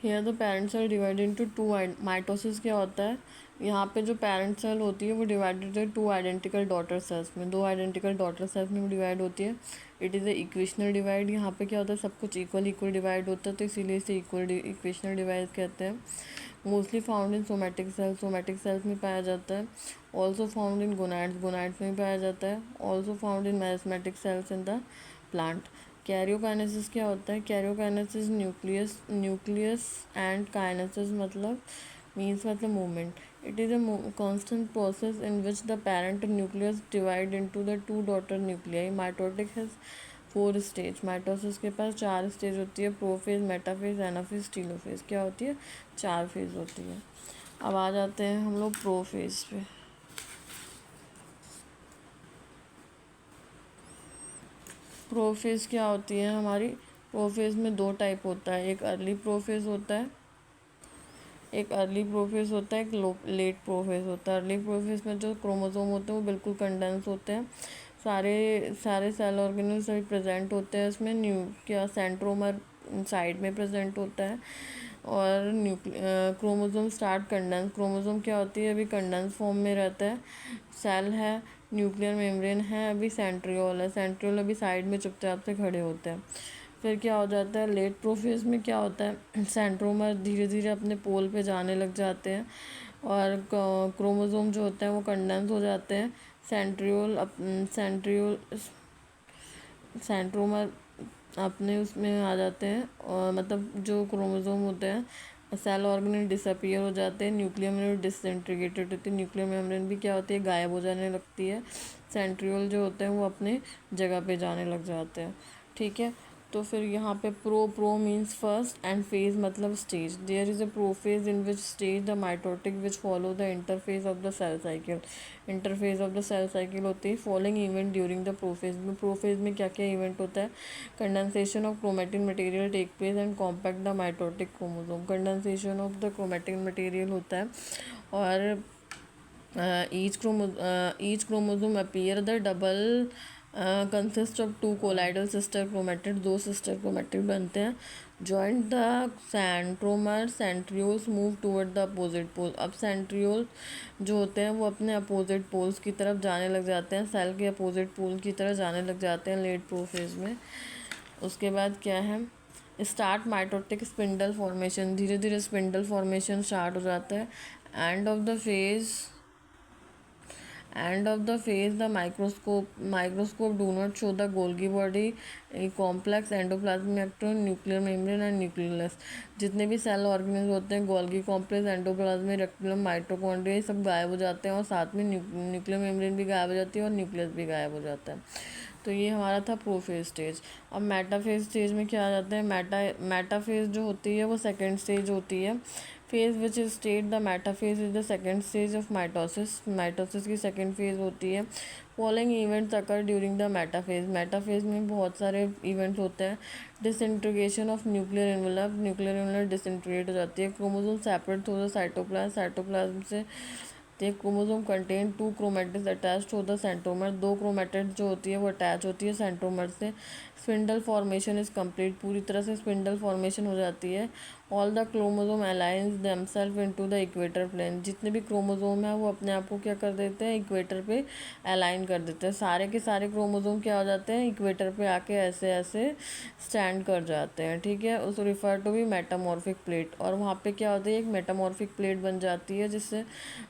Hair the parent cell divide into two. Mitosis क्या होता है, यहाँ पे जो पेरेंट सेल होती है वो डिवाइडेड है टू आइडेंटिकल डॉटर सेल्स में, दो आइडेंटिकल डॉटर सेल्स में डिवाइड होती है। It is a equational divide. यहाँ पे क्या होता है, सब कुछ इक्वल इक्वल डिवाइड होता है, तो इसीलिए इसे इक्वेशनल डिवाइड कहते हैं। Mostly found in somatic cells में पाया जाता है। ऑल्सो फाउंड इन गोनाड्स में पाया जाता है। Also found in meristematic cells in the plant. Karyokinesis क्या होता है, कैरियोकाइनेसिस न्यूक्लियस एंड काइनेसिस मतलब movement. It is a constant process in which the parent nucleus divide into the two daughter nuclei. Mitotic has 4 stage. Mitosis के पास 4 stage होती है, prophase, metaphase, anaphase, telophase. क्या होती है, 4 फेज होती है। अब आ जाते हैं हम लोग प्रोफेज पे। प्रोफेज क्या होती है हमारी, प्रोफेज में 2 टाइप होता है, एक अर्ली प्रोफेज होता है, एक लेट प्रोफेज होता है। अर्ली प्रोफेज में जो क्रोमोसोम होते हैं वो बिल्कुल कंडेंस होते हैं, सारे सेल ऑर्गेनल सभी प्रेजेंट होते हैं इसमें। सेंट्रोमर साइड में प्रेजेंट होता है। और क्रोमोसोम स्टार्ट कंडेंस। क्रोमोसोम क्या होती है, अभी कंडेंस फॉर्म में रहता है। सेल है, न्यूक्लियर मेम्ब्रेन है, अभी सेंट्रियोल अभी साइड में चुपचाप से खड़े होते हैं। फिर क्या हो जाता है, लेट प्रोफेज में क्या होता है, सेंट्रोमर धीरे धीरे अपने पोल पे जाने लग जाते हैं और क्रोमोसोम जो होते हैं वो कंडेंस हो जाते हैं। सेंट्रियोल सेंट्रोमर अपने उसमें आ जाते हैं, और मतलब जो क्रोमोसोम होते हैं सेल ऑर्गेनल डिसअपियर हो जाते हैं। न्यूक्लियर मेम्ब्रेन डिसइंटीग्रेटेड होती है, न्यूक्लियर मेम्ब्रेन भी क्या होती है, गायब हो जाने लगती है। सेंट्रियोल जो होते हैं वो अपने जगह पे जाने लग जाते हैं। ठीक है, तो फिर यहाँ पे pro means first and phase मतलब stage. There is a prophase in which stage the mitotic which follow the interphase of the cell cycle. Interphase of the cell cycle होती है following event during the prophase में। Prophase में क्या क्या event होता है, condensation of chromatin material take place and compact the mitotic chromosome. Condensation of the chromatin material होता है और each chromosome appear the double consists of 2 colloidal sister chromatid, 2 sister chromatid बनते हैं। joint the centromere, centrioles move toward the opposite pole। अब centriole जो होते हैं वो अपने अपोजिट पोल्स की तरफ जाने लग जाते हैं, सेल के अपोजिट पोल की तरफ जाने लग जाते हैं लेट प्रोफेज में। उसके बाद क्या है, स्टार्ट माइटोटिक स्पिंडल फॉर्मेशन। धीरे धीरे स्पिंडल फॉर्मेशन स्टार्ट हो जाता है। And of the phase the microscope do not show the Golgi body, complex endoplasmic ectron, nuclear membrane and nucleus। जितने भी सेल ऑर्गेनल्स होते हैं, Golgi complex, endoplasmic reticulum, mitochondria, ये सब गायब हो जाते हैं और साथ में न्यूक्लियर मेम्ब्रेन भी गायब हो जाती है और न्यूक्लियस भी गायब हो जाता है। तो ये हमारा था प्रोफेज स्टेज। अब मेटाफेज स्टेज में क्या आ जाता है, मेटाफेज जो होती है वो सेकेंड स्टेज होती है। Phase which is state the metaphase is the second stage of mitosis की सेकेंड फेज होती है। Following events occur during the metaphase में बहुत सारे इवेंट्स होते हैं। Disintegration of nuclear envelope disintegrate हो जाती है। Chromosome separate through the cytoplasm से chromosome contain 2 chromatids attached to the centromere. 2 chromatid जो होती है वो अटैच होती है सेंट्रोमर से। स्पिंडल फॉर्मेशन इज कंप्लीट, पूरी तरह से स्पिंडल फॉर्मेशन हो जाती है। All the chromosome aligns themselves into the equator plane. जितने भी क्रोमोसोम हैं वो अपने आप को क्या कर देते हैं, इक्वेटर पे अलाइन कर देते हैं। सारे के सारे क्रोमोसोम क्या हो जाते हैं, इक्वेटर पे आके ऐसे ऐसे स्टैंड कर जाते हैं। ठीक है, उसको रिफर टू भी मेटामॉर्फिक प्लेट। और वहाँ पे क्या होता है, एक मेटामॉर्फिक प्लेट बन जाती है जिससे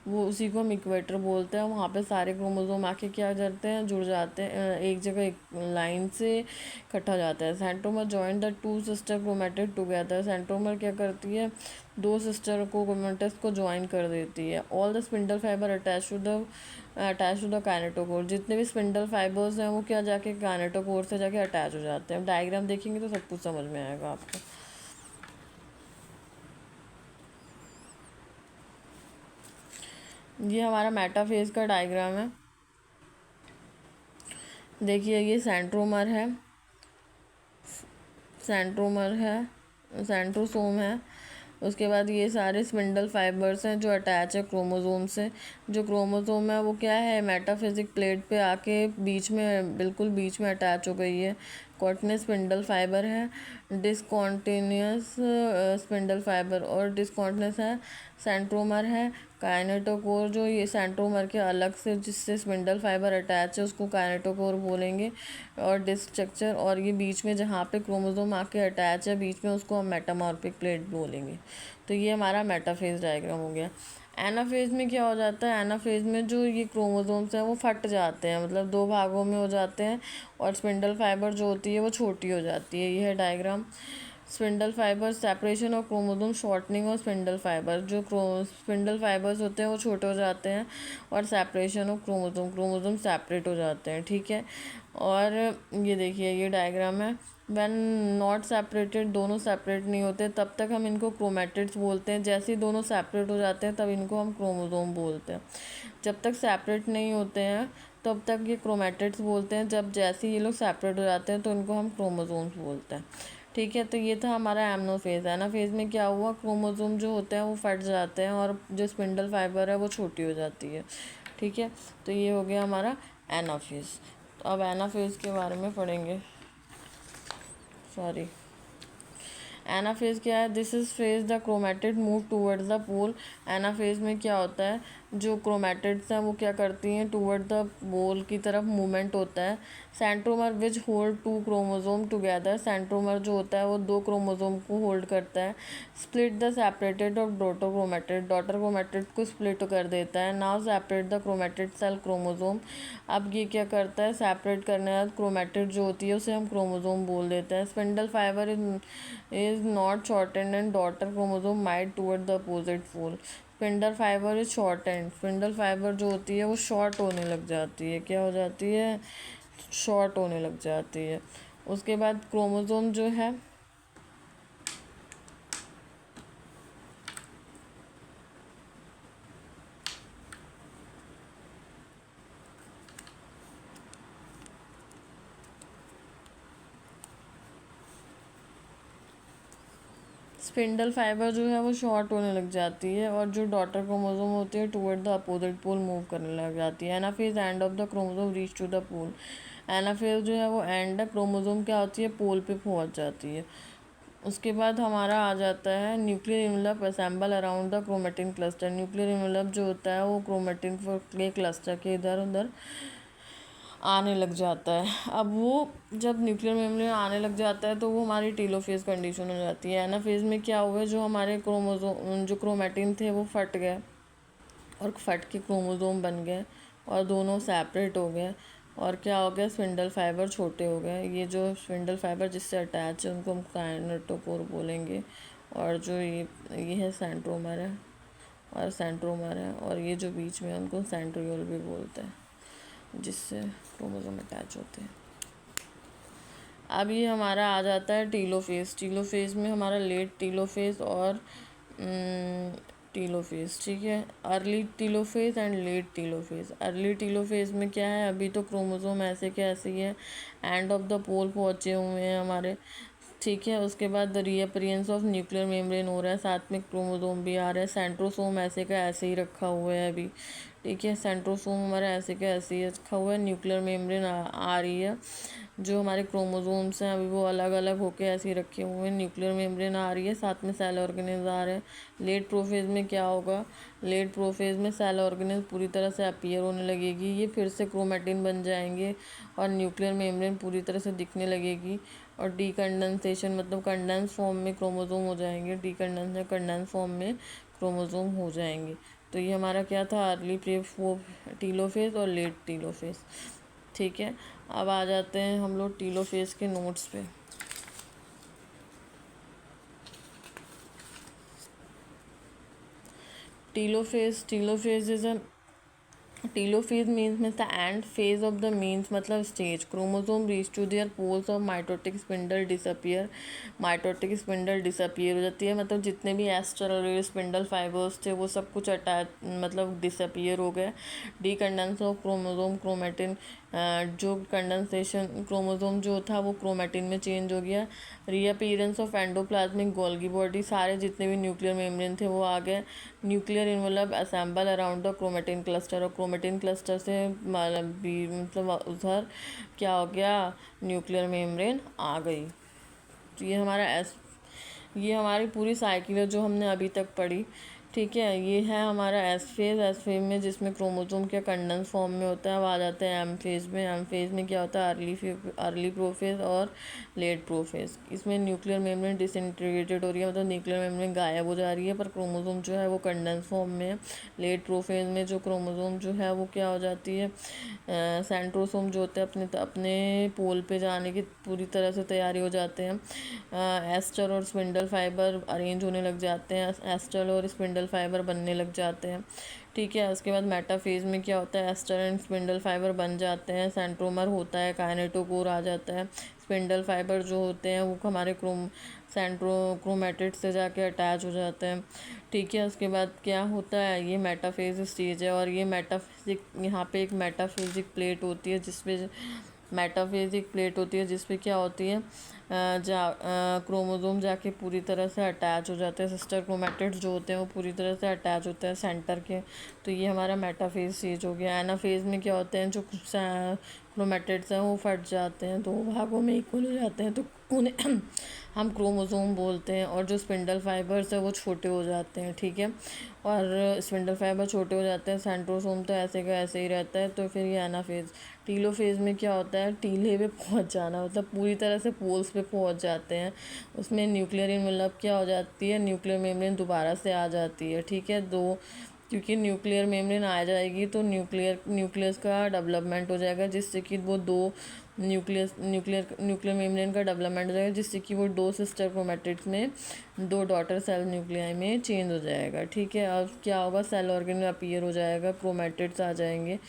वो उसी को हम इक्वेटर बोलते हैं। वहाँ पे सारे क्रोमोसोम आके क्या करते हैं, जुड़ जाते हैं एक जगह, एक लाइन से इकट्ठा हो जाता है। Centromere join the 2 sister chromatid together. Centromere क्या करती है, 2 सिस्टर को क्रोमेटिड्स को ज्वाइन कर देती है। All the spindle fibre attach to the kinetochore. जितने भी स्पिंडल फाइबर्स हैं वो क्या जाके काइनेटोकोर से जाके अटैच हो जाते हैं। डायग्राम देखेंगे तो सब कुछ समझ में आएगा आपको। ये हमारा मेटाफेज का डायग्राम है। देखिए ये सेंट्रोमर है, सेंट्रोसोम है। उसके बाद ये सारे स्पिंडल फाइबर्स हैं जो अटैच है क्रोमोसोम से। जो क्रोमोसोम है वो क्या है, मेटाफिजिक प्लेट पे आके बीच में, बिल्कुल बीच में अटैच हो गई है। कॉटिनस स्पिंडल फाइबर है, डिसकॉन्टिन्यूस स्पिंडल फाइबर, और डिसकॉन्टिन्यूस है सेंट्रोमर है, काइनेटोकोर जो ये सेंट्रोमर के अलग से जिससे स्पिंडल फाइबर अटैच है उसको काइनेटोकोर बोलेंगे, और डिस्क स्ट्रक्चर, और ये बीच में जहाँ पे क्रोमोसोम आके अटैच है बीच में उसको हम मेटामॉर्फिक प्लेट बोलेंगे। तो ये हमारा मेटाफेज डायग्राम हो गया। एनाफेज में क्या हो जाता है, एनाफेज में जो ये क्रोमोसोम्स हैं वो फट जाते हैं, मतलब दो भागों में हो जाते हैं, और स्पिंडल फाइबर जो होती है वो छोटी हो जाती है। ये है डायग्राम। स्पिंडल फाइबर सेपरेशन और क्रोमोसोम शॉर्टनिंग और स्पिंडल फाइबर, जो स्पिंडल फाइबर्स होते हैं वो छोटे हो जाते हैं, और separation of chromosome, chromosome separate हो जाते हैं, ठीक है। और ये देखिए ये डायग्राम है। व्हेन नॉट सेपरेटेड, दोनों सेपरेट नहीं होते तब तक हम इनको क्रोमैटिड्स बोलते हैं। जैसे ही दोनों सेपरेट हो जाते हैं तब इनको हम क्रोमोसोम बोलते हैं। जब तक सेपरेट नहीं होते हैं तब तक ये क्रोमैटिड्स बोलते हैं, जब जैसे ये लोग सेपरेट हो जाते हैं तो इनको हम क्रोमोसोम्स बोलते हैं, ठीक है। तो ये था हमारा एमनोफेज। एनाफेज में क्या हुआ, क्रोमोसोम जो होते हैं वो फट जाते हैं और जो स्पिंडल फाइबर है वो छोटी हो जाती है, ठीक है। तो ये हो गया हमारा एनाफेज। तो अब एनाफेज के बारे में पढ़ेंगे। सॉरी, एनाफेज क्या है, this is phase the chromatid move towards the pole. Anaphase में क्या होता है, जो क्रोमैटिड्स हैं वो क्या करती हैं, टूवर्ड द पोल की तरफ मूवमेंट होता है। Centromere which hold two chromosome together, centromere जो होता है वो दो क्रोमोसोम को होल्ड करता है। Split the separated of daughter chromatid, daughter chromatid को स्प्लिट कर देता है। Now separate the chromatid cell chromosome, अब ये क्या करता है, सेपरेट करने के बाद क्रोमैटिड जो होती है उसे हम क्रोमोसोम बोल देते हैं। Spindle fibre is not shortened and daughter chromosome might toward the opposite pole. Spindle fibre is short and, spindle fibre जो होती है वो शॉर्ट होने लग जाती है, क्या हो जाती है, शॉर्ट होने लग जाती है। उसके बाद क्रोमोसोम जो है स्पिंडल फाइबर जो है वो शॉर्ट होने लग जाती है, और जो डॉटर क्रोमोसोम होती है toward the opposite pole move करने लग जाती है। Anaphase end of the chromosome reach to the pole, anaphase जो है वो एंड है, क्रोमोसोम क्या होती है, पोल पे पहुंच जाती है। उसके बाद हमारा आ जाता है nuclear envelope assemble around the chromatin cluster. Nuclear envelope जो होता है वो क्रोमेटिन के क्लस्टर के इधर उधर आने लग जाता है। अब वो जब न्यूक्लियर मेम्ब्रेन आने लग जाता है तो वो हमारी टीलोफेज कंडीशन हो जाती है। एनाफेज में क्या हुआ, जो हमारे क्रोमोसोम जो क्रोमेटिन थे वो फट गए और फट के क्रोमोसोम बन गए और दोनों सेपरेट हो गए, और क्या हो गया, स्पिंडल फाइबर छोटे हो गए। ये जो स्पिंडल फाइबर जिससे अटैच है उनको हम काइनेटोकोर बोलेंगे, और जो ये है सेंट्रोमर है, और सेंट्रोमर है, और ये जो बीच में है उनको सेंट्रियोल भी बोलते हैं, जिससे क्रोमोसोम अटैच होते हैं। अब ये हमारा आ जाता है टीलोफेज। टीलोफेज में हमारा लेट टीलोफेज और टीलोफेज, ठीक है। Early telophase and let telophase. Early telophase में क्या है, अभी तो क्रोमोसोम ऐसे के ऐसे ही है, एंड ऑफ द पोल पहुँचे हुए हैं हमारे, ठीक है। उसके बाद द रीअपीयरेंस ऑफ न्यूक्लियर मेम्ब्रेन हो रहा है, साथ में क्रोमोसोम भी आ रहा है। सेंट्रोसोम ऐसे का ऐसे ही रखा हुआ है अभी, ठीक है। सेंट्रोसोम हमारा ऐसे का ऐसे ही रखा हुआ है, न्यूक्लियर मेम्ब्रेन आ रही है। जो हमारे क्रोमोसोम्स हैं अभी वो अलग अलग होके ऐसे ही रखे हुए हैं, न्यूक्लियर मेम्ब्रेन आ रही है, साथ में सेल ऑर्गेनेल्स आ रहे हैं। लेट प्रोफेज में क्या होगा, लेट प्रोफेज में सेल ऑर्गेनेल्स पूरी तरह से अपीयर होने लगेगी, ये फिर से क्रोमेटिन बन जाएंगे और न्यूक्लियर मेम्ब्रेन पूरी तरह से दिखने लगेगी, और डीकंडेंसेशन मतलब कंडेंस फॉर्म में क्रोमोसोम हो जाएंगे, डीकंडेंस या कंडेंस फॉर्म में क्रोमोसोम हो जाएंगे। तो ये हमारा क्या था, अर्ली प्री टीलोफेज और लेट टीलोफेज, ठीक है। अब आ जाते हैं हम लोग टीलोफेज के नोट्स पे। Telophase is a telophase means the end phase of the means मतलब stage. Chromosome reach to their poles और mitotic spindle disappear, mitotic spindle disappear हो जाती है, मतलब जितने भी एस्टर स्पिंडल फाइबर्स थे वो सब कुछ अटैच मतलब डिसअपियर हो गए। डीकंडेंस ऑफ क्रोमोसोम क्रोमेटिन जो कंडेंसेशन क्रोमोसोम जो था वो क्रोमेटिन में चेंज हो गया। रीअपीयरेंस ऑफ एंडोप्लाज्मिक गोल्गी बॉडी, सारे जितने भी न्यूक्लियर मेम्ब्रेन थे वो आ गए। Nuclear involve assemble around the chromatin cluster, और क्रोमेटिन क्लस्टर से मतलब उधर क्या हो गया, न्यूक्लियर मेम्ब्रेन आ गई। तो ये हमारी पूरी साइकिल है जो हमने अभी तक पढ़ी। ठीक है, ये है हमारा एस फेज में जिसमें क्रोमोसोम क्या कंडेंस फॉर्म में होता है, वो आ जाता है एम फेज में। एम फेज में क्या होता है, अर्ली प्रोफेज और लेट प्रोफेज। इसमें न्यूक्लियर मेम्ब्रेन डिसइंटीग्रेटेड हो रही है, मतलब न्यूक्लियर मेम्ब्रेन गायब हो जा रही है, पर क्रोमोसोम जो है वो कंडेंस फॉर्म में है। लेट प्रोफेज में जो क्रोमोसोम जो है वो क्या हो जाती है, सेंट्रोसोम जो होते हैं अपने पोल पे जाने की पूरी तरह से तैयारी हो जाते हैं। एस्टर और स्पिंडल फाइबर अरेंज होने लग जाते हैं, एस्टर और स्पिंडल फाइबर बनने लग जाते हैं। ठीक है, उसके बाद मेटाफेज में क्या होता है, एस्टर एंड स्पिंडल फाइबर बन जाते हैं, सेंट्रोमर होता है, काइनेटोकोर आ जाता है। स्पिंडल फाइबर जो होते हैं वो हमारे क्रोमेटिड से जाके अटैच हो जाते हैं। ठीक है, उसके बाद क्या होता है, ये मेटाफेज स्टेज है। और ये मेटाफिजिक, यहाँ पे एक मेटाफिजिक प्लेट होती है जिसपे क्या होती है, क्रोमोसोम जाके पूरी तरह से अटैच हो जाते हैं। सिस्टर क्रोमेटिड्स जो होते हैं वो पूरी तरह से अटैच होते हैं सेंटर के। तो ये हमारा मेटाफेज स्टेज हो गया। एनाफेज में क्या होते हैं, जो क्रोमेटिड्स हैं वो फट जाते हैं, दो भागों में इक्वल हो जाते हैं, तो उन्हें हम क्रोमोसोम बोलते हैं। और जो स्पिंडल फाइबर्स है वो छोटे हो जाते हैं। ठीक है, और स्पिंडल फाइबर छोटे हो जाते हैं, सेंट्रोसोम तो ऐसे का ऐसे ही रहता है। तो फिर ये एनाफेज। टीलोफेज में क्या होता है, टीले पे पहुंच जाना, मतलब पूरी तरह से पोल्स पे पहुंच जाते हैं। उसमें न्यूक्लियर इनवेलप क्या हो जाती है, न्यूक्लियर मेम्ब्रेन दोबारा से आ जाती है। ठीक है, क्योंकि न्यूक्लियर मेम्ब्रेन आ जाएगी तो न्यूक्लियस का डेवलपमेंट हो जाएगा, जिससे कि वो दो न्यूक्लियर मेम्ब्रेन का डेवलपमेंट हो जाएगा, जिससे कि वो दो सिस्टर क्रोमेटिड्स में, दो डॉटर सेल न्यूक्लियाई में चेंज हो जाएगा। ठीक है, अब क्या होगा, सेल ऑर्गन अपीयर हो जाएगा, क्रोमेटिड्स आ जाएंगे।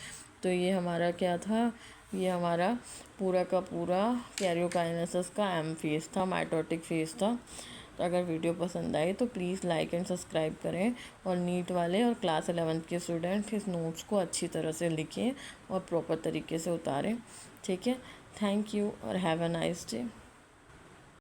तो ये हमारा क्या था, ये हमारा पूरा का पूरा कैरियोकाइनेसिस का एम फेज था, माइटोटिक फेज था। तो अगर वीडियो पसंद आई तो प्लीज़ लाइक एंड सब्सक्राइब करें, और नीट वाले और क्लास 11th के स्टूडेंट इस नोट्स को अच्छी तरह से लिखें और प्रॉपर तरीके से उतारें। ठीक है, थैंक यू और हैव अ नाइस डे।